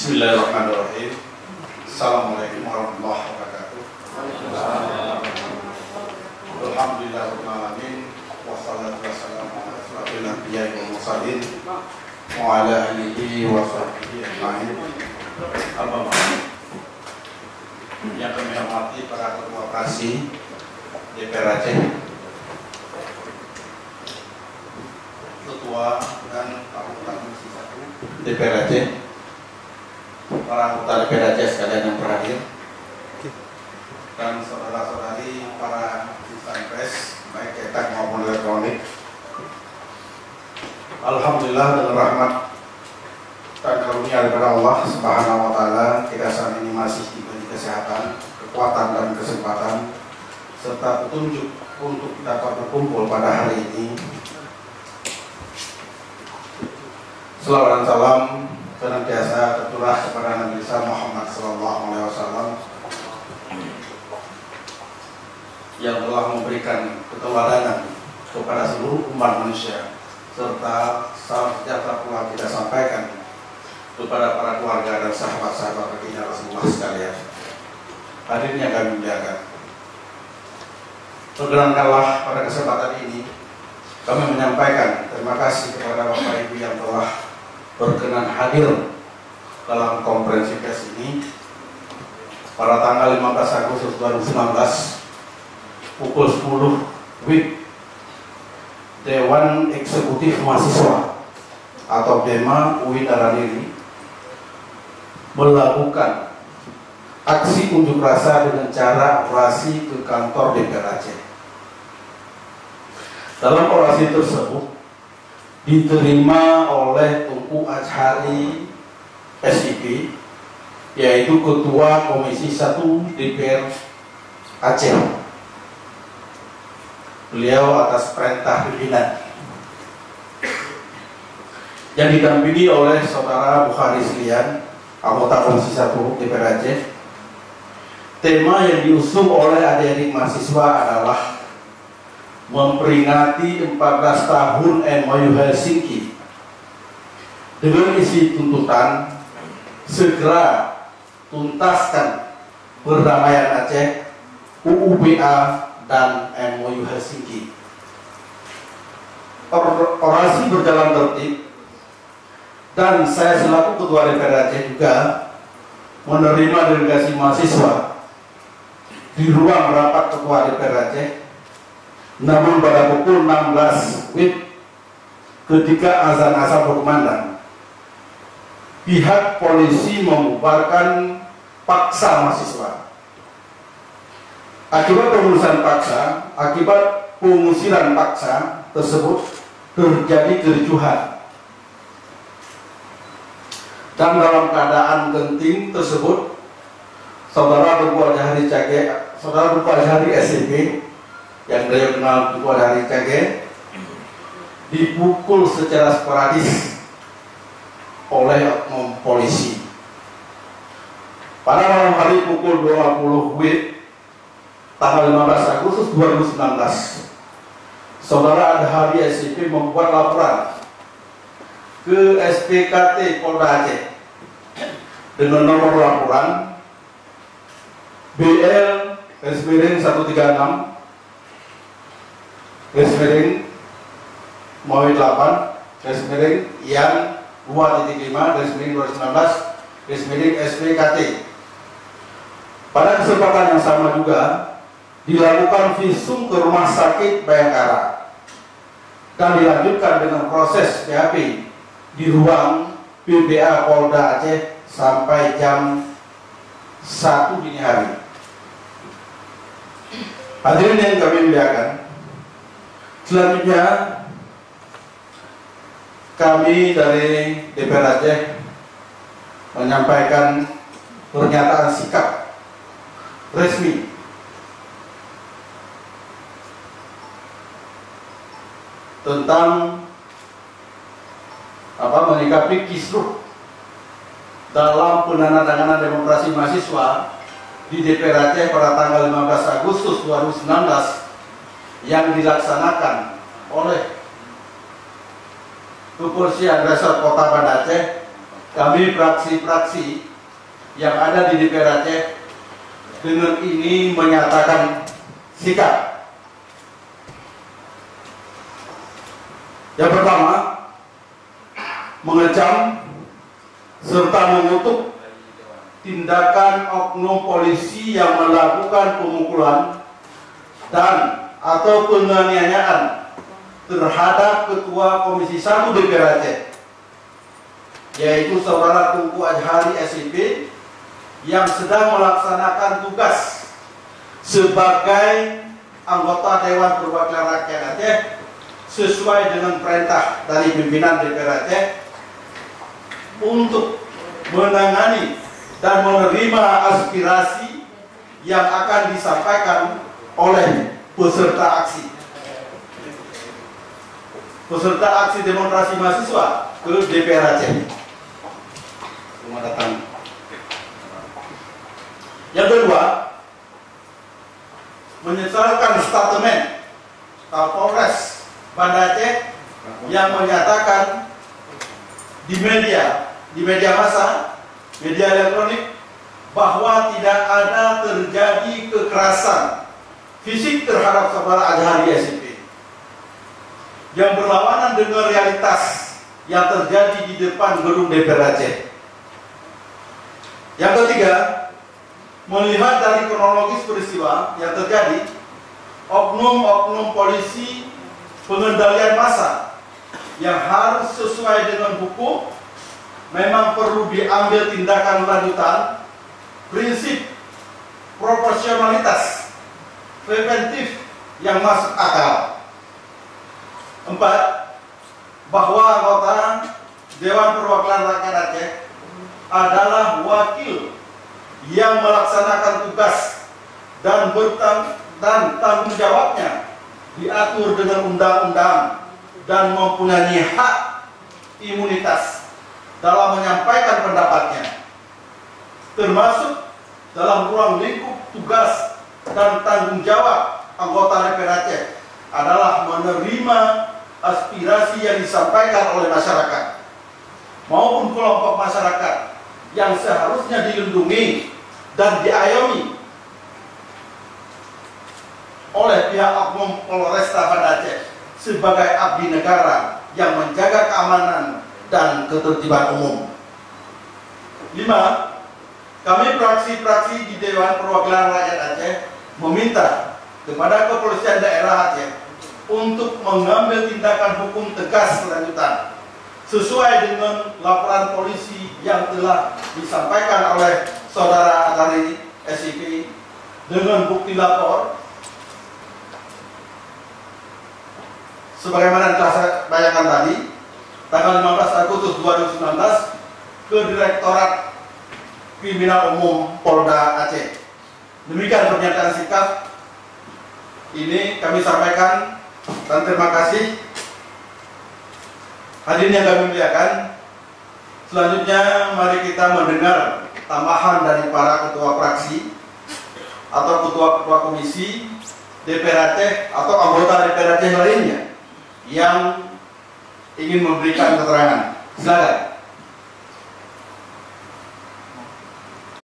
Bismillahirrahmanirrahim. Assalamualaikum warahmatullahi wabarakatuh. Alhamdulillahirabbil alamin wassalatu wassalamu ala asyrofil anbiya'i wal mursalin wa ala alihi wa sahbihi ajma'in. Amma ba'du. Yang kami hormati para ketua fraksi DPR Aceh, ketua dan anggota Komisi 1 DPR Aceh, para anggota DPR Aceh sekalian yang berhadir, dan saudara-saudari para insan pers baik cetak maupun elektronik. Alhamdulillah, dengan rahmat dan karunia daripada Allah Subhanahu wa taala, kita saat ini masih diberi kesehatan, kekuatan dan kesempatan serta petunjuk untuk dapat berkumpul pada hari ini. Selawat dan salam senantiasa tercurah kepada Nabi Muhammad SAW yang telah memberikan keteladanan kepada seluruh umat manusia, serta salam sejahtera pula kita sampaikan kepada para keluarga dan sahabat-sahabat baginda Rasulullah sekalian. Hadirin yang kami muliakan, perkenankanlah pada kesempatan ini kami menyampaikan terima kasih kepada Bapak Ibu yang telah berkenan hadir dalam konferensi pers ini pada tanggal 15 Agustus 2019 pukul 10 WIB. Dewan Eksekutif Mahasiswa atau DEMA UI Daraniri melakukan aksi unjuk rasa dengan cara orasi ke kantor DPR Aceh. Dalam orasi tersebut diterima oleh Tunku Azhari SIP, yaitu Ketua Komisi 1 DPR Aceh. Beliau atas perintah pimpinan yang didampingi oleh Saudara Bukhari Silian, anggota Komisi 1 DPR Aceh. Tema yang diusung oleh adik-adik mahasiswa adalah memperingati 14 tahun MOU Helsinki dengan isi tuntutan segera tuntaskan perdamaian Aceh, UUPA dan MOU Helsinki. Orasi berjalan tertib dan saya selaku Ketua DPR Aceh juga menerima delegasi mahasiswa di ruang rapat Ketua DPR Aceh. Namun pada pukul 16 WIB ketika azan asar berkumandang, pihak polisi membubarkan paksa mahasiswa. Akibat pengusiran paksa tersebut terjadi kericuhan. Dan dalam keadaan genting tersebut, Saudara Tunku Azhari SIP yang beliau kenal Tunku Azhari CG dipukul secara sporadis oleh oknum polisi. Pada malam hari pukul 20 WIB tanggal 15 Agustus 2019, Saudara Azhari SIP membuat laporan ke SPKT Polda Aceh dengan nomor laporan BL /136 /8 yang 2.5 /2019 SPKT. Pada kesempatan yang sama juga dilakukan visum ke Rumah Sakit Bayangkara dan dilanjutkan dengan proses PAP di ruang PBA Polda Aceh sampai jam 1 dini hari. Hadirin yang kami muliakan, selanjutnya kami dari DPR Aceh menyampaikan pernyataan sikap resmi tentang menyikapi kisruh dalam penandatanganan demokrasi mahasiswa di DPR Aceh pada tanggal 15 Agustus 2019 yang dilaksanakan oleh Kepolisian Resort Kota Banda Aceh kami fraksi-fraksi yang ada di DPR Aceh dengan ini menyatakan sikap. Yang pertama, mengecam serta mengutuk tindakan oknum polisi yang melakukan pemukulan dan atau penganiayaan terhadap Ketua Komisi 1 DPR Aceh, yaitu Saudara Tunku Azhari SIP, yang sedang melaksanakan tugas sebagai anggota Dewan Perwakilan Rakyat Aceh sesuai dengan perintah dari pimpinan DPR Aceh untuk menangani dan menerima aspirasi yang akan disampaikan oleh peserta aksi demonstrasi mahasiswa ke DPR Aceh. Selamat datang. Yang kedua, menyesalkan statement Kapolres Banda Aceh yang menyatakan di media massa, media elektronik, bahwa tidak ada terjadi kekerasan fisik terhadap Saudara Azhari SIP, yang berlawanan dengan realitas yang terjadi di depan gedung DPR Aceh. Yang ketiga, melihat dari kronologis peristiwa yang terjadi, oknum-oknum polisi pengendalian massa yang harus sesuai dengan hukum memang perlu diambil tindakan lanjutan. Prinsip proporsionalitas preventif yang masuk akal. 4. Bahwa anggota Dewan Perwakilan Rakyat Aceh adalah wakil yang melaksanakan tugas dan tanggung jawabnya diatur dengan undang-undang dan mempunyai hak imunitas dalam menyampaikan pendapatnya, termasuk dalam ruang lingkup tugas dan tanggung jawab anggota DPR Aceh adalah menerima aspirasi yang disampaikan oleh masyarakat maupun kelompok masyarakat yang seharusnya dilindungi dan diayomi oleh pihak oknum Polresta Banda Aceh sebagai abdi negara yang menjaga keamanan dan ketertiban umum. 5. Kami fraksi-fraksi di Dewan Perwakilan Rakyat Aceh meminta kepada Kepolisian Daerah Aceh untuk mengambil tindakan hukum tegas selanjutan sesuai dengan laporan polisi yang telah disampaikan oleh Saudara Azhari SIP dengan bukti lapor sebagaimana telah saya bayangkan tadi, tanggal 15 Agustus 2019 ke Direktorat Kriminal Umum Polda Aceh. Demikian pernyataan sikap ini kami sampaikan dan terima kasih. Hadirin yang kami muliakan, selanjutnya mari kita mendengar tambahan dari para ketua fraksi atau ketua-ketua komisi DPR Aceh atau anggota DPR Aceh lainnya yang ingin memberikan keterangan. Silakan.